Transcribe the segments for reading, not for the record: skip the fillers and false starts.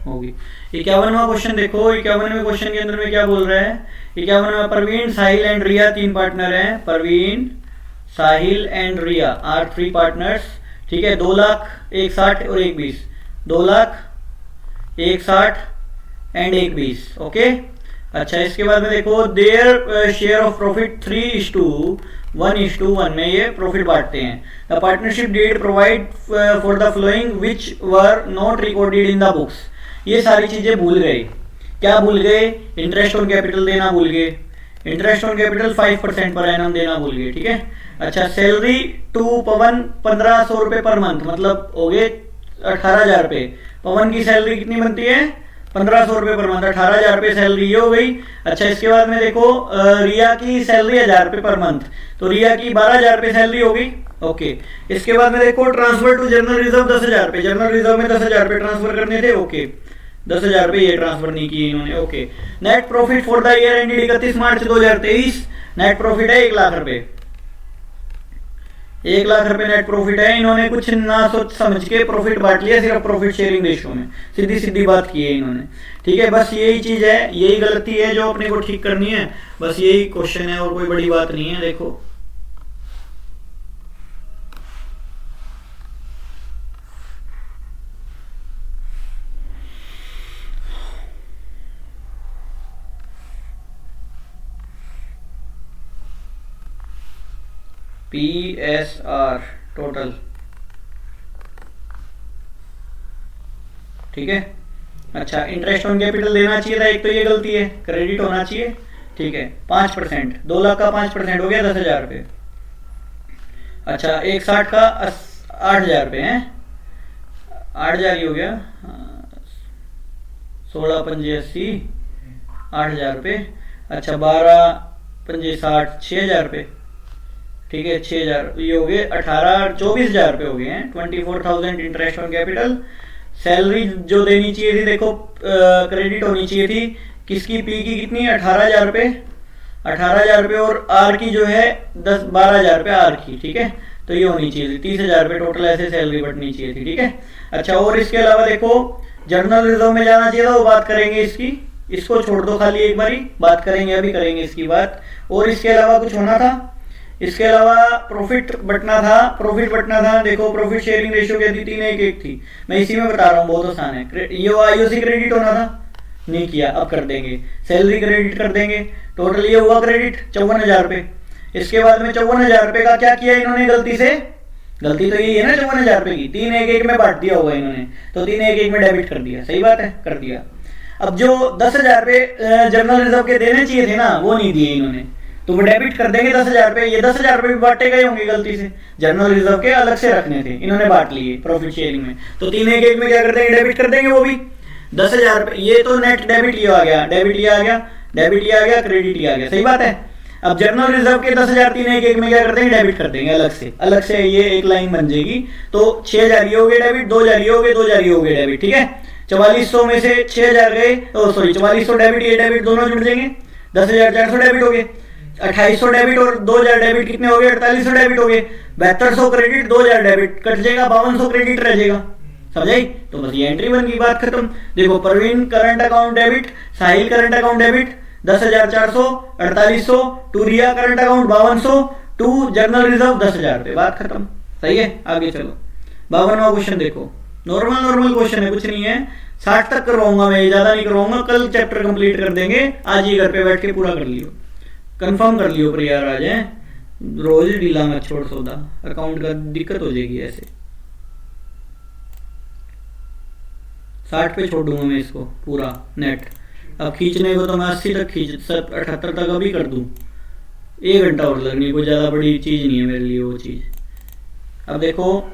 होगी। 51वां क्वेश्चन देखो, 51वें क्वेश्चन के अंदर में क्या बोल रहा है, 51वां, परवीन, साहिल एंड रिया 3 पार्टनर हैं, परवीन, साहिल एंड रिया आर 3 पार्टनर्स, ठीक है। 2 लाख, 1,60 और 1,20, 2 लाख, 1,60 एंड 1,20, ओके। अच्छा, इसके बाद में देखो, देयर शेयर ऑफ प्रॉफिट 3:1:1 में ये प्रॉफिट बांटते हैं। The partnership deed provide for the following which were not recorded in the books. ये सारी चीजें भूल गए। क्या भूल गए? इंटरेस्ट ऑन कैपिटल देना भूल गए, interest on capital 5% per annum देना भूल गए, ठीक है। अच्छा, सैलरी टू पवन 1,500 रुपए पर मंथ, मतलब हो गए 18,000 रुपए। पवन की सैलरी कितनी बनती है? 1,500 रुपए पर मंथ, 18,000 रुपए सैलरी ये हो गई। अच्छा, इसके बाद में देखो, रिया की सैलरी 1,000 रुपए पर मंथ, तो रिया की 12,000 रुपए सैलरी होगी, ओके। इसके बाद में देखो, ट्रांसफर टू जनरल रिजर्व 10,000 रुपए, जनरल रिजर्व में 10,000 रुपए ट्रांसफर करने थे, ओके। 10,000 रुपए ये ट्रांसफर नहीं किए इन्होंने, okay. Net profit for the year ended 31 March 2023, net profit है 1 लाख रुपए, 1 लाख रुपए नेट प्रॉफिट है। इन्होंने कुछ ना सोच समझ के प्रॉफिट बांट लिया, सिर्फ प्रॉफिट शेयरिंग रेशियो में, सीधी सीधी बात की है इन्होंने, ठीक है। बस यही चीज है, यही गलती है जो अपने को ठीक करनी है, बस यही क्वेश्चन है और कोई बड़ी बात नहीं है। देखो, PSR टोटल, ठीक है। अच्छा, इंटरेस्ट ऑन कैपिटल देना चाहिए था, एक तो ये गलती है, क्रेडिट होना चाहिए, ठीक है। 5%, 2 लाख का 5% हो गया 10,000 रुपए। अच्छा, 1,60 का 8,000 रुपए है, 8,000 ही हो गया, 16 पंजे 80, 8,000 रुपए। अच्छा, 12 पंजे 60, 6,000 रुपए, ठीक है। 6,000 ये हो गए, 24,000 रुपए हो गए हैं। 24,000 इंटरेस्ट ऑन कैपिटल। सैलरी जो देनी चाहिए थी, देखो क्रेडिट होनी चाहिए थी किसकी, पी की कितनी, 18,000 रुपए, 18,000 रुपए, और आर की जो है 12,000 रुपए आर की, ठीक है। तो ये होनी चाहिए थी 30,000 रुपए टोटल, ऐसे सैलरी बढ़नी चाहिए थी, ठीक है। अच्छा, और इसके अलावा देखो, जनरल रिजर्व में जाना चाहिए था, वो बात करेंगे इसकी, इसको छोड़ दो खाली, एक बारी बात करेंगे, अभी करेंगे इसकी बात। और इसके अलावा कुछ होना था, इसके अलावा प्रॉफिट बटना था, प्रॉफिट बटना था। देखो, प्रॉफिट शेयरिंग रेशियो क्या थी, 3:1:1 थी। मैं इसी में बता रहा हूँ, बहुत आसान है। ये आईओसी क्रेडिट होना था, नहीं किया, अब कर देंगे। सैलरी क्रेडिट कर देंगे, टोटल ये हुआ क्रेडिट 54,000 रुपए। इसके बाद में 54,000 रुपए का क्या किया इन्होंने गलती से, गलती तो यही है ना 54,000 रुपए की, 3:1:1 में बांट दिया होगा इन्होंने, तो 3:1:1 में डेबिट कर दिया, सही बात है, कर दिया। अब जो 10,000 रुपए जनरल रिजर्व के देने चाहिए थे ना, वो नहीं दिए इन्होंने, तो वो डेबिट कर देंगे 10,000 रुपए। ये 10,000 रुपए भी बांटे गए होंगे गलती से, जनरल रिजर्व के अलग से रखने थे, इन्होंने बांट लिए प्रॉफिट शेयरिंग में, तो 3:1:1 में क्या कर देंगे, डेबिट कर देंगे वो भी 10,000 रुपए। ये तो नेट डेबिट लिया आ गया, डेबिट लिया आ गया, डेबिट लिया आ गया, क्रेडिट लिया आ गया, सही बात है। अब जनरल रिजर्व के 10,000 3:1:1 में क्या कर देंगे, डेबिट कर देंगे अलग से, अलग से ये एक लाइन बन जाएगी। तो 6,000 ये हो गए डेबिट, 2,000 ये हो गए, 2,000 ये हो गए डेबिट, ठीक है। 4400 में से 6,000 गए, सॉरी 4400 डेबिट, ये डेबिट दोनों जुड़ जाएंगे, 10,400 डेबिट हो गए, 2,800 डेबिट और 2,000 डेबिट कितने हो गए, 4,800 डेबिट हो गए, 7200 क्रेडिट, 2,000 डेबिट कट जाएगा, 5,200 क्रेडिट रह जाएगा, समझाई। तो बस ये एंट्री बन गई, बात खत्म। देखो, Parveen current account debit, Sahil current account debit 10,400, 4,800, to Riya current account 5,200, to general reserve 10,000 रुपए, बात खत्म, सही है। आगे चलो, 52वां क्वेश्चन देखो, नॉर्मल क्वेश्चन है, कुछ नहीं है, 60 तक करवाऊंगा मैं, ज्यादा नहीं करवाऊंगा, कल चैप्टर कंप्लीट कर देंगे, आज ही घर पे बैठ के पूरा कर लियो, कंफर्म कर लियो पर यार, आज है रोज ढीला मत छोड़ सौदा, अकाउंट का दिक्कत हो जाएगी ऐसे। 60 पे छोड़ दूंगा मैं इसको पूरा नेट, अब खींचने को तो मैं 80 तक खींच, 78 तक अभी कर दूं, 1 घंटा और लगनी, कोई ज़्यादा बड़ी चीज़ नहीं है मेरे लिए वो चीज़। अब देखो,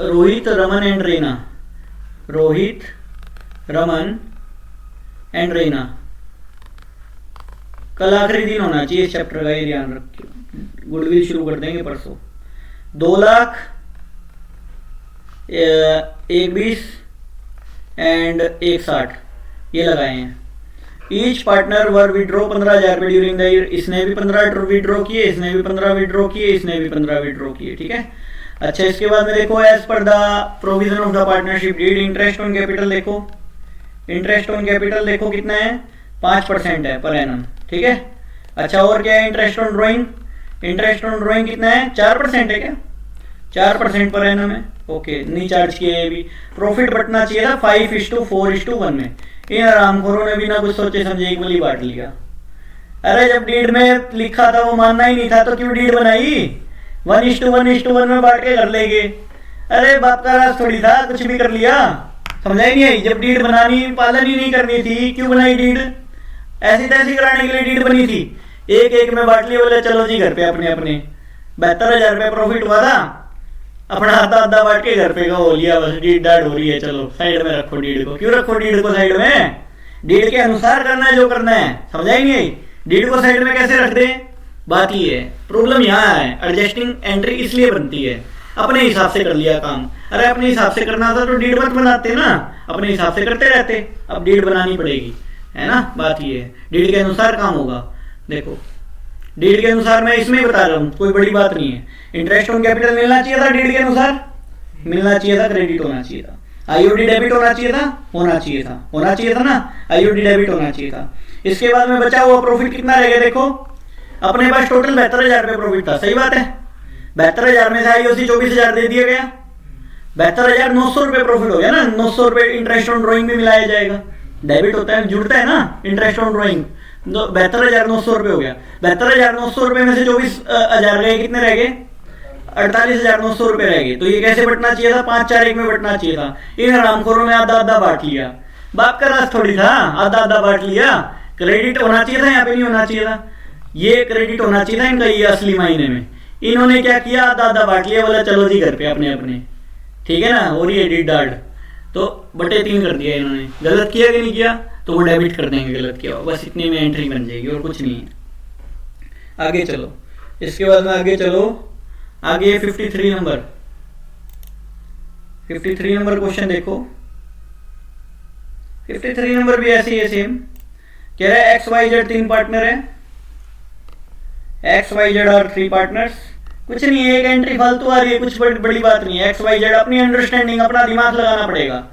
रोहित रमन एंड रैना, रोहित रमन एंड रैना, कल आखिरी दिन होना चाहिए इस चैप्टर का, ये ध्यान रखिए। गुडविल शुरू कर देंगे परसों। 2 लाख 1,20 एंड 1,60 ये लगाए हैं। ईच पार्टनर वर विड्रॉ 15,000 रुपए ड्यूरिंग द ईयर, इसने भी 15 विड्रॉ किए, इसने भी 15 विड्रॉ किए, इसने भी 15 विड्रॉ किए, ठीक है। अच्छा इसके बाद में देखो as per the provision of the partnership deed interest on capital देखो, इंटरेस्ट ऑन कैपिटल देखो कितना है 5% है पर एनम, ठीक है। अच्छा और क्या है interest on drawing, interest on drawing कितना है 4% है क्या, 4% पर एनम है, ओके नहीं चार्ज किया है भी। प्रॉफिट बटना चाहिए था 5:4:1 में, इन आरामखोरों ने बिना कुछ सोचे समझे एक बली बांट लिया। अरे जब डीड में लिखा था वो मानना ही नहीं था तो क्यों डीड बनाई, 1:1:1 में बांट के कर लेंगे। अरे बाप का राज थोड़ी था, कुछ भी कर लिया, समझा ही नहीं आई। जब डीड बनानी पालन ही नहीं करनी थी क्यों बनाई डीड, ऐसी तैसी कराने के लिए डीड बनी थी। एक एक में बांट लिया, बोले चलो जी घर पे अपने अपने 72,000 रुपये प्रॉफिट हुआ था, अपना आधा आधा बांट के घर पे का हो लिया, बस डीड डाट हो रही है, चलो साइड में रखो डीड को। क्यों रखो डीड को साइड में, डीड के अनुसार करना है जो करना है, समझा ही नहीं आई। डीड को साइड में कैसे रख दें, बात ही है, प्रॉब्लम यहाँ है। एडजस्टिंग एंट्री इसलिए बनती है, अपने हिसाब से कर लिया काम। अरे अपने हिसाब से करना था तो डीड मत बनाते ना, अपने हिसाब से करते रहते, अब डीड बनानी पड़ेगी, है ना, बात ये है। डीड के अनुसार काम होगा, देखो डीड के अनुसार मैं इसमें बता रहा हूँ, कोई बड़ी बात नहीं है। इंटरेस्ट ऑन कैपिटल मिलना चाहिए था डीड के अनुसार, मिलना चाहिए था, क्रेडिट होना चाहिए था, आईओडी डेबिट होना चाहिए था, होना चाहिए था, होना चाहिए था ना, आईओडी डेबिट होना चाहिए था। इसके बाद में बचा हुआ प्रॉफिट कितना रहेगा, देखो अपने पास टोटल 72,000 रुपये प्रॉफिट था, सही बात है। 72,000 में से आईओसी 24,000 दे दिया गया, 72,900 रुपये प्रॉफिट हो गया ना। 900 रुपये इंटरेस्ट ऑन ड्रॉइंग भी मिलाया जाएगा, डेबिट होता है जुड़ता है ना इंटरेस्ट ऑन ड्रॉइंग, 72,900 रुपये हो गया। 72,900 रुपये में से 24,000 गए, कितने रह गए 48,900 रुपये रह गए। तो ये कैसे बटना चाहिए था, 5-4-1 में बटना चाहिए था। इन हरामखोरों ने आधा आधा बांट लिया, बाप का राज थोड़ी था, आधा आधा बांट लिया। क्रेडिट होना चाहिए था, यहाँ पे नहीं होना चाहिए था, ये क्रेडिट होना चाहिए था इनका, ये असली मायने में। इन्होंने क्या किया, आधा आधा बांट लिया, बोला चलो जी घर पे अपने अपने, ठीक है ना, हो रही है डीड डाड, तो बटे 3 कर दिया इन्होंने। गलत किया कि नहीं किया, तो वो डेबिट कर देंगे, गलत किया, बस इतने में एंट्री बन जाएगी और कुछ नहीं है। आगे चलो, इसके बाद में आगे चलो, आगे 53 नंबर, 53 नंबर क्वेश्चन देखो। 53 नंबर भी ऐसे ही है, सेम कह रहा है XYZ 3 पार्टनर है, XYZ और 3 पार्टनर्स, कुछ नहीं है, एक एंट्री फालतू आ रही है, कुछ बड़ी बात नहीं है। XYZ अपनी अंडरस्टैंडिंग, अपना दिमाग लगाना पड़ेगा।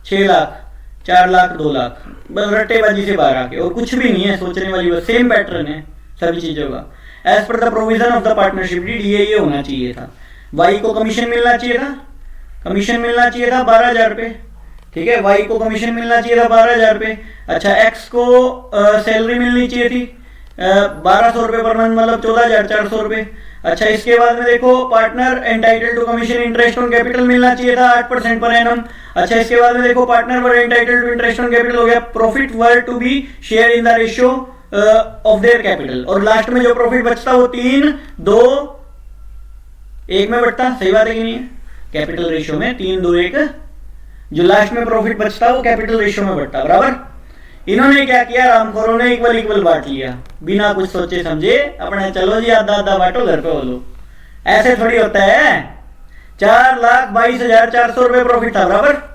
6 लाख, 4 लाख, 2 लाख, बस रट्टेबाजी से बाहर आके, और कुछ भी नहीं है सोचने वाली बात, सेम पैटर्न है सभी चीजों का। As per the provision of the partnership deed, ये होना चाहिए था। वाई को कमीशन मिलना चाहिए था, कमीशन मिलना चाहिए था 12,000 रुपये, ठीक है, वाई को कमीशन मिलना चाहिए था 12,000 रुपये। अच्छा एक्स को सैलरी मिलनी चाहिए थी 1,200 रुपये पर मंथ, मतलब 14,400 रुपये। अच्छा इसके बाद में देखो partner entitled to commission interest on capital मिलना चाहिए था 8% पर एनम। अच्छा इसके बाद में देखो partner were entitled to interest on capital हो गया, profit were to be share in the ratio of their capital, और लास्ट में जो प्रॉफिट बचता वो 3-2-1 में बचता, सही बात है कि नहीं है, कैपिटल रेशियो में 3-2-1, जो लास्ट में प्रॉफिट बचता वो कैपिटल रेशियो में बढ़ता, बराबर। इन्होंने क्या किया, रामखोरों ने इक्वल इक्वल बांट लिया, बिना कुछ सोचे समझे, अपने चलो जी आधा आधा बांटो, घर पे बोलो, ऐसे थोड़ी होता है। 4,22,400 रुपये प्रॉफिट था, बराबर।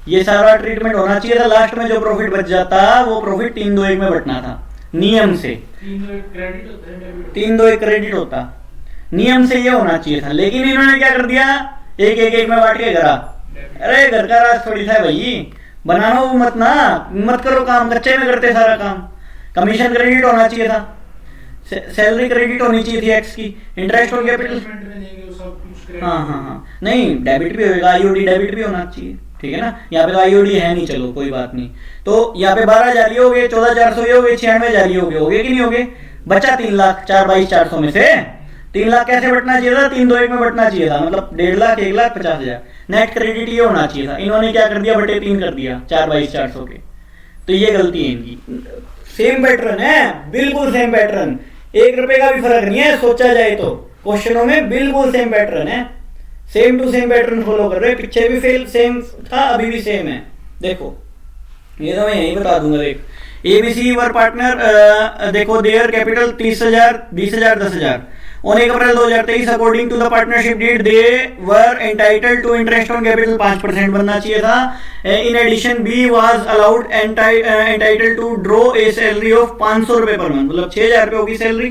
ये सारा ट्रीटमेंट होना चाहिए था, लास्ट में जो प्रॉफिट बच जाता वो प्रॉफिट 3-2-1 में बटना था, नियम से 3-2-1 क्रेडिट होता, नियम से ये होना चाहिए था। लेकिन इन्होंने क्या कर दिया, एक में बांट के करा। अरे घर का राज थोड़ी था भाई, बनाना वो मत करो काम, कच्चे में करते सारा काम। कमीशन क्रेडिट होना चाहिए था, सैलरी क्रेडिट होनी चाहिए थी एक्स की, इंटरेस्ट ऑन कैपिटल, हाँ नहीं डेबिट भी होगा, आईओडी डेबिट भी होना चाहिए, ठीक है ना। यहाँ पे तो आईओडी है नहीं, चलो कोई बात नहीं। तो यहाँ पे 12,000 हो गए, 14,400 हो गए, 96,000 हो गए कि नहीं हो गए, बचा 3 लाख। 4,22,400 में से 3 लाख कैसे बटना चाहिए था, 3-2-1 में बटना चाहिए था, मतलब 1.5 लाख, 1,50,000 नेट क्रेडिट ये होना चाहिए था। इन्होंने क्या कर दिया, बटे 3 कर दिया 4,22,400 के, तो ये गलती है इनकी। सेम पैटर्न है, बिल्कुल सेम पैटर्न, 1 रुपए का भी फर्क नहीं है सोचा जाए तो, क्वेश्चनों में बिल्कुल सेम पैटर्न है, same to same pattern follow कर रहे हैं। पीछे भी फेल सेम था, अभी भी सेम है, देखो ये तो मैं यही बता दूंगा। देख एबीसी वर पार्टनर, देखो their capital 30,000, 20,000, 10,000 on 1 April 2023 according to the partnership deed they were entitled to interest on capital 5% बनना चाहिए था। In addition B was allowed entitled to draw a salary of 500 रुपए पर मंथ, मतलब 6,000 रुपए होगी salary,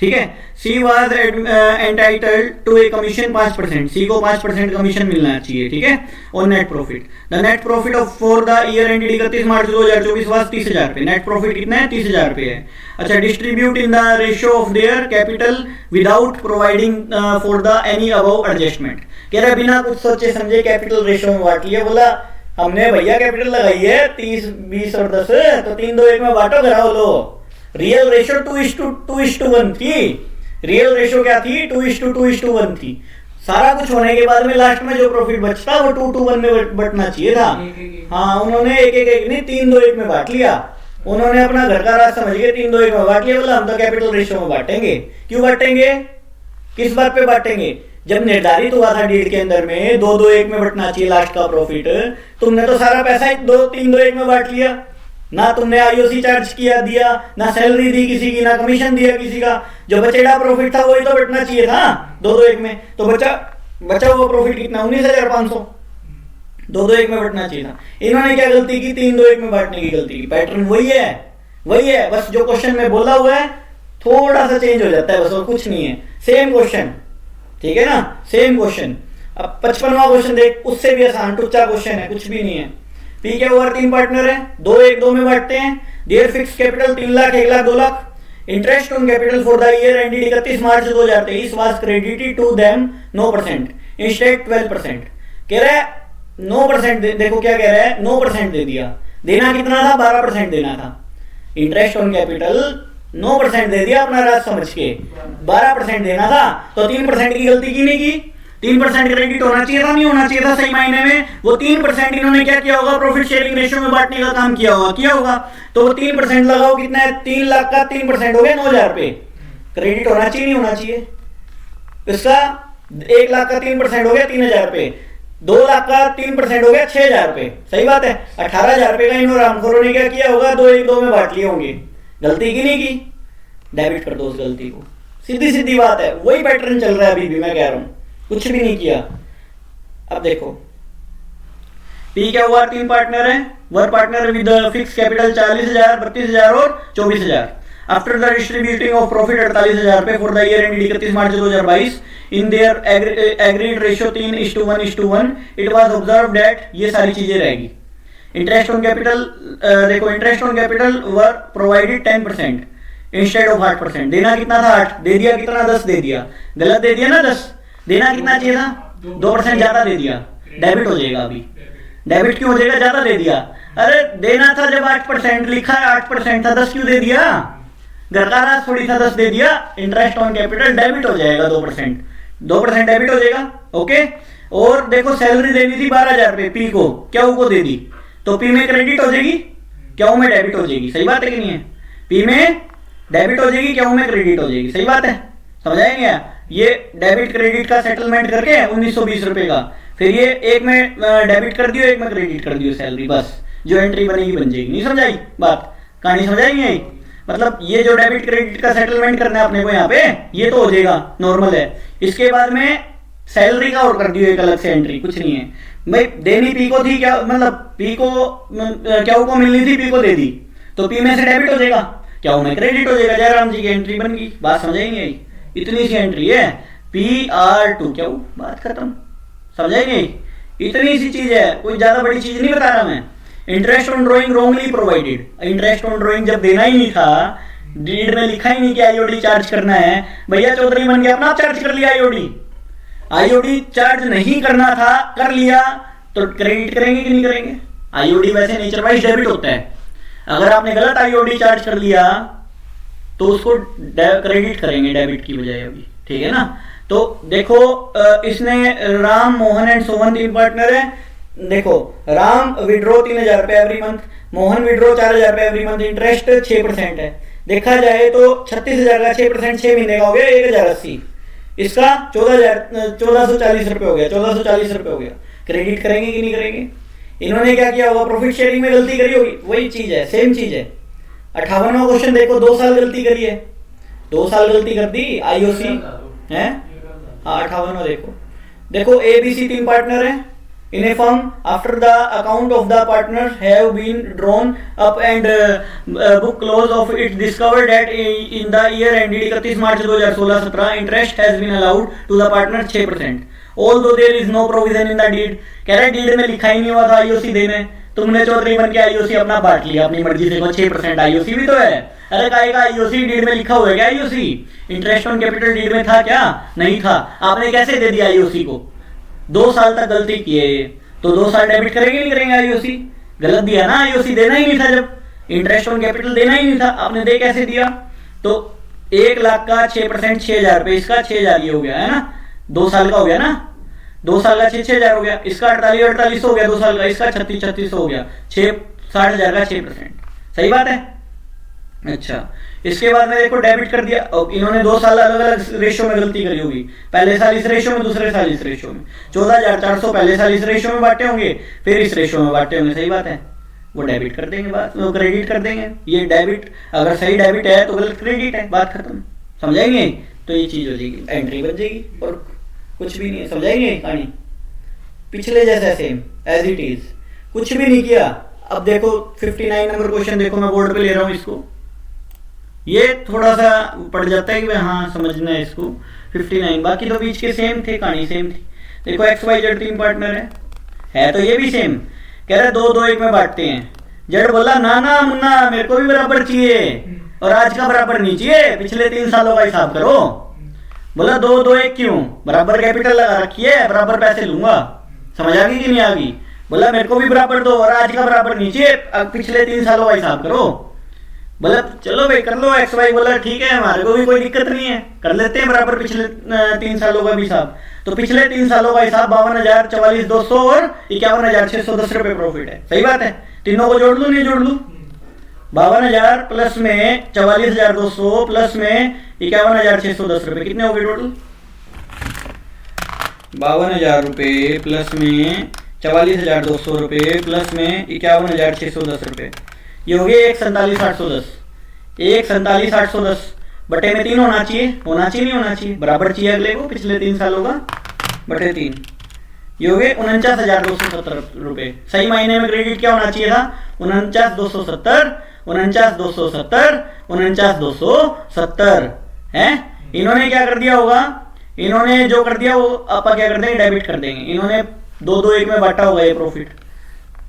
ठीक है। C was entitled to a commission 5%, C को 5% कमीशन मिलना चाहिए, ठीक है, और net profit, the net profit of for the year ended 31 March 2024 was 30,000 रुपए। नेट प्रॉफिट कितना है? 30,000 रुपए है। अच्छा, distribute in the ratio of their capital without providing for the any above adjustment. कह रहा है बिना कुछ सोचे समझे कैपिटल रेशियो में बांट लिया। बोला हमने भैया कैपिटल लगाई है 30, 20 और 10, तो 3, 2, 1 में बांटो, घराओ लो। रियल रेशियो 2:1 थी। रियल रेशियो क्या थी? 2:1 थी। सारा कुछ होने के बाद में लास्ट में जो प्रॉफिट बचता वो 2:1 में बटना चाहिए था। हाँ, उन्होंने एक नहीं 3-2-1 में बांट लिया। उन्होंने अपना घर का राज समझ के 3-2-1 में बांट लिया। बोला हम तो कैपिटल रेशियो में बांटेंगे। क्यों बांटेंगे? किस बात पे बांटेंगे? जब निर्धारित हुआ था डीड के अंदर में 2-2-1 में बटना चाहिए लास्ट का प्रॉफिट, तुमने तो सारा पैसा 3-2-1 में बांट लिया। ना तुमने आईओसी चार्ज किया दिया, ना सैलरी दी किसी की, ना कमीशन दिया किसी का। जो बचेड़ा प्रॉफिट था वही तो बटना चाहिए था 2-2-1 में। तो बचा हुआ प्रॉफिट कितना? 19,500। 2-2-1 में बटना चाहिए था। इन्होंने क्या गलती की? 3-2-1 में बांटने की गलती की। पैटर्न वही है, बस जो क्वेश्चन में बोला हुआ है थोड़ा सा चेंज हो जाता है बस, और कुछ नहीं है। सेम क्वेश्चन, ठीक है ना, सेम क्वेश्चन। अब 55वां क्वेश्चन देख, उससे भी आसान टुच्चा क्वेश्चन है, कुछ भी नहीं है। पी के ओवर 3 पार्टनर है, 2-1-2 में बांटते हैं। Their fix capital 3 lakh, 1 lakh, 2 lakh. Interest on capital for the year ended 31 March 2023 was credited to them 9% instead 12%। कह रहा है 9%, देखो क्या कह रहा है, 9% दे दिया। देना कितना था? 12% देना था। इंटरेस्ट ऑन कैपिटल 9% दे दिया अपना राज समझ के, 12% देना था। तो 3% की गलती की नहीं की? 3% क्रेडिट होना चाहिए था, नहीं होना चाहिए था सही मायने में? वो 3% इन्होंने क्या किया होगा? प्रॉफिट शेयरिंग रेशियो में बांटने का काम किया होगा। तो वो 3% लगाओ, कितना है? 3 लाख का 3% हो गया 9,000 रुपए। क्रेडिट होना चाहिए, नहीं होना चाहिए? इसका 1 लाख का 3% हो गया 3,000 रुपए। 2 लाख का 3% हो गया 6,000 रुपए। सही बात है। 18,000 रुपए का इन रामखोरों ने क्या किया होगा? 2-1-2 में बांट लिए होंगे। गलती की नहीं की? डेबिट कर दो उस गलती को। सीधी बात है, वही पैटर्न चल रहा है अभी भी, मैं कह रहा हूं, कुछ भी नहीं किया। अब देखो, पी क्या हुआ? 3 पार्टनर है। One partner with fix capital 40,000, 32,000 और 24,000। After the distributing of profit 48,000 रुपए for the year ended 31 March 2022 in their agreed ratio 3:1:1, it was observe that, ये सारी चीजें रहेगी। इंटरेस्ट ऑन कैपिटल, देखो interest on capital were provided 10% instead of 8%। देना कितना था? 8 दे दिया। कितना? 10 दे दिया। गलत दे दिया ना 10। देना कितना चाहिए था? 2% ज्यादा दे दिया। डेबिट हो जाएगा अभी। डेबिट क्यों हो जाएगा? ज्यादा दे दिया। अरे देना था जब 8%, लिखा है 8% था, 10 क्यों दे दिया? घर का राज थोड़ी था, 10 दे दिया। इंटरेस्ट ऑन कैपिटल डेबिट हो जाएगा 2% डेबिट हो जाएगा। ओके। और देखो सैलरी देनी थी 12,000 रुपए पी को, क्यों को दे दी, तो पी में क्रेडिट हो जाएगी, क्यों में डेबिट हो जाएगी। सही बात है कि नहीं है? पी में डेबिट हो जाएगी, क्यों में क्रेडिट हो जाएगी। सही बात है, समझाएंगे? ये डेबिट क्रेडिट का सेटलमेंट करके 1920 रुपए का, फिर ये एक में डेबिट कर दियो, एक में क्रेडिट कर दियो सैलरी, बस जो एंट्री बनेगी बन जाएगी। नहीं समझाई बात? कहानी समझाएंगे? मतलब ये जो डेबिट क्रेडिट का सेटलमेंट करना है अपने को यहाँ पे, ये तो हो जाएगा, नॉर्मल है। इसके बाद में सैलरी का और कर दियो एक अलग से एंट्री, कुछ नहीं है भाई। देनी पी को थी, क्या मतलब पी को क्या को मिलनी थी, पी को दे दी, तो पी में से डेबिट हो जाएगा, क्या में क्रेडिट हो जाएगा। जयराम जी की एंट्री बन गई। बात समझाएंगे? इतनी सी एंट्री है, PR2, क्या बात खत्म। समझाएंगे? इतनी सी चीज है, कोई ज्यादा बड़ी चीज नहीं बता रहा मैं। Interest on drawing wrongly provided. Interest on drawing जब देना ही नहीं था, डीड में लिखा ही नहीं कि आईओडी चार्ज करना है, भैया चौधरी बन गया, अपना चार्ज कर लिया आईओडी चार्ज नहीं करना था, कर लिया, तो क्रेडिट करेंगे कि नहीं करेंगे? आईओडी वैसे नेचर वाइज डेबिट होता है। अगर आपने गलत आईओडी चार्ज कर लिया तो उसको क्रेडिट करेंगे डेबिट की बजाय अभी, ठीक है ना। तो देखो इसने राम, मोहन एंड सोहन 3 पार्टनर है। देखो राम विड्रॉ 3,000 रुपए एवरी मंथ, मोहन विड्रॉ 4,000 रुपए एवरी मंथ। इंटरेस्ट 6% है। देखा जाए तो 36,000 का 6% 6 महीने का हो गया 1,080। इसका 1440 रुपए हो गया, 1440 रुपए हो गया। क्रेडिट करेंगे कि नहीं करेंगे? इन्होंने क्या किया होगा? प्रॉफिट शेयरिंग में गलती करी होगी, वही चीज है, सेम चीज है। 58वां क्वेश्चन देखो, 2 साल गलती करी है, 2 साल गलती कर दी आईओसी है। हाँ 58वां देखो, ABC 3 पार्टनर है, in a firm after the account of the partners have been drawn up and book close of it discovered that in the year ended 31 March 2016-17 interest has been allowed to the partners 6%, although there is no provision in the deed। कह रहे deed में लिखा ही नहीं हुआ था IOC देने, तुमने चौधरी बन के आईओसी अपना बांट लिया अपनी मर्जी से, 6% आईओसी भी तो है। अरे कहेगा आईओसी डीड में लिखा हुआ है क्या? IOC interest on capital deed में था क्या? नहीं था। आपने कैसे दे दिया आईओसी को? 2 साल तक गलती की है ये, तो 2 साल डेबिट करेंगे नहीं करेंगे आईओसी? गलत दिया ना, आईओसी देना ही नहीं था, जब इंटरेस्ट ऑन कैपिटल देना ही नहीं था, आपने दे कैसे दिया? तो 1 लाख का 6% 6,000 रुपए, इसका 6,000 ये हो गया है ना, 2 साल का हो गया ना, 2 साल का 6,000 हो गया, इसका 48,48 हो गया 2 साल का, इसका 36,36 हो गया, 60,000 का 6%। सही बात है। अच्छा, इसके बाद में देखो डेबिट कर दिया, इन्होंने 2 साल अलग अलग रेशो में गलती करी होगी, पहले साल इस रेशो में, दूसरे साल इस रेशो में, 14,400 पहले साल इस रेशो में बांटे होंगे, फिर इस रेशो में बांटे होंगे। सही बात है, वो डेबिट कर देंगे, बात वो क्रेडिट कर देंगे। ये डेबिट अगर सही डेबिट है तो गलत क्रेडिट है, बात खत्म। समझाएंगे? तो ये चीज हो जाएगी, एंट्री बन जाएगी और कुछ भी नहीं है। समझाएंगे कहानी? पिछले जैसा सेम एज इट इज, कुछ भी नहीं किया। अब देखो 59 नंबर क्वेश्चन देखो, मैं बोर्ड पे ले रहा हूँ इसको, ये थोड़ा सा पड़ जाता है कि हाँ समझना है इसको। 59 बाकी तो बीच के सेम थे, कहानी सेम थी। देखो XYZ 3 पार्टनर है तो ये भी सेम। कह रहे 2-2-1 में बांटते हैं। जेड बोला ना ना मुन्ना मेरे को भी बराबर चाहिए, और आज का बराबर नहीं चाहिए, पिछले 3 सालों का हिसाब करो। बोला 2-2-1 क्यों? बराबर कैपिटल लगा रखी है, बराबर पैसे लूंगा। समझ आ गई कि नहीं आ गई? बोला मेरे को भी बराबर दो और आज का बराबर नहीं चाहिए, पिछले 3 सालों का हिसाब करो। बोला चलो भाई कर लो XY। बोला ठीक है, हमारे को भी कोई दिक्कत नहीं है, कर लेते हैं बराबर पिछले 3 सालों का भी हिसाब। तो पिछले 3 सालों का हिसाब 52,000, 44,200 और 51,610 रुपए प्रॉफिट है। सही बात है। तीनों को जोड़ लू, नहीं जोड़ लू? 52,000 प्लस में 44,200 प्लस में 51,610 रुपए, कितने हो गए टोटल? 52,000 रुपए प्लस में 44,200 रुपए प्लस में 51,610 रुपए, ये हो गए 147,810। 147,810 बटे में 3 होना चाहिए, नहीं होना चाहिए? बराबर चाहिए अगले को, पिछले 3 सालों का बटे 3, ये हो गए 49,270 रुपए। सही महीने में क्रेडिट क्या होना चाहिए था? 49,270, 49,270, 49,270 है। इन्होंने क्या कर दिया होगा? इन्होंने जो कर दिया वो आप क्या कर देंगे? डेबिट कर देंगे। इन्होंने 2-2-1 में बांटा होगा ये प्रॉफिट,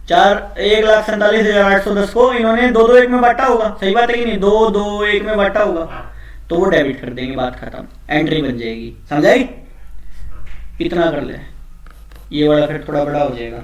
1,47,810 को इन्होंने 2-2-1 में बांटा होगा। सही बात है कि नहीं? 2-2-1 में बांटा होगा, तो वो डेबिट कर देंगे, बात खत्म, एंट्री बन जाएगी। समझाई? इतना कर ले, ये वाला फिर थोड़ा बड़ा हो जाएगा।